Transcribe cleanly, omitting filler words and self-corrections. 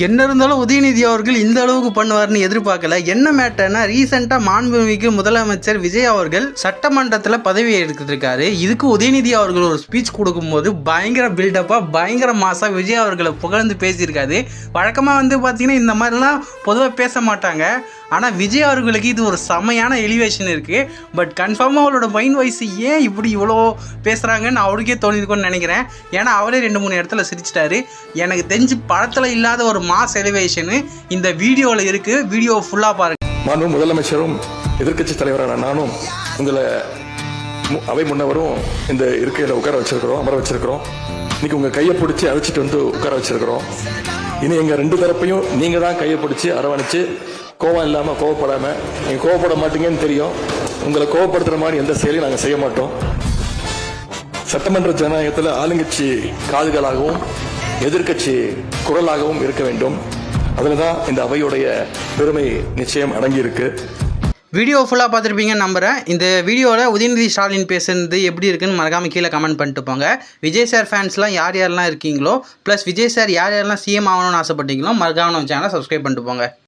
என்ன இருந்தாலும் உதயநிதி அவர்கள் இந்த அளவுக்கு பண்ணுவார்னு எதிர்பார்க்கல. என்ன மேட்டர்னா, ரீசெண்டாக மாண்புமிகு முதலமைச்சர் விஜய் அவர்கள் சட்டமன்றத்தில் பதவி எடுத்துருக்காரு. இதுக்கு உதயநிதி அவர்கள் ஒரு ஸ்பீச் கொடுக்கும்போது பயங்கர பில்டப்பாக பயங்கர மாசாக விஜய் அவர்களை புகழ்ந்து பேசியிருக்காரு. வழக்கமாக பார்த்தீங்கன்னா இந்த மாதிரிலாம் பொதுவாக பேச மாட்டாங்க. ஆனால் விஜய் அவர்களுக்கு இது ஒரு செமையான எலிவேஷன் இருக்குது. பட் கன்ஃபார்மாக அவரோட மைண்ட் வாய்ஸ் ஏன் இப்படி இவ்வளோ பேசுகிறாங்கன்னு அவருக்கே தோணிருக்கும்னு நினைக்கிறேன். ஏன்னா அவரே 2-3 இடத்துல சிரிச்சிட்டாரு. எனக்கு தெரிஞ்சு படத்தில் இல்லாத ஒரு மாஸ் எலிவேஷனு இந்த வீடியோவில் இருக்குது. வீடியோ ஃபுல்லாக பாருங்கள். மாண்பு முதலமைச்சரும் எதிர்க்கட்சி தலைவரான நானும் உங்களை அவை முன்னவரும் இந்த இருக்கையில் உட்கார வச்சிருக்கிறோம், அமர வச்சிருக்கிறோம். இன்னைக்கு உங்கள் கையை பிடிச்சி அழைச்சிட்டு வந்து உட்கார வச்சிருக்கிறோம். இனி எங்கள் 2 தரப்பையும் நீங்கள் தான் கையை பிடிச்சி அரவணைச்சு கோவம் இல்லாமல் கோவப்படாமல், நீங்கள் கோவப்பட மாட்டீங்கன்னு தெரியும். உங்களை கோவப்படுத்துகிற மாதிரி எந்த செயலையும் நாங்கள் செய்ய மாட்டோம். சட்டமன்ற ஜனநாயகத்தில் ஆளுங்கட்சி காதுகளாகவும் எதிர்க்கட்சி குரலாகவும் இருக்க வேண்டும். அதில் தான் இந்த அவையுடைய பெருமை நிச்சயம் அடங்கியிருக்கு. வீடியோ ஃபுல்லாக பார்த்துருப்பீங்கன்னு நம்புகிறேன். இந்த வீடியோவில் உதயநிதி ஸ்டாலின் பேசுனது எப்படி இருக்குன்னு மறக்காமல் கீழே கமெண்ட் பண்ணிட்டு போங்க. விஜய் சார் ஃபேன்ஸ்லாம் யார் யாரெல்லாம் இருக்கீங்களோ, ப்ளஸ் விஜய் சார் யார் யாரெல்லாம் சிஎம் ஆகணும்னு ஆசைப்பட்டீங்களோ மறக்காம நம்ம சேனலை சப்ஸ்கிரைப் பண்ணிட்டு போங்க.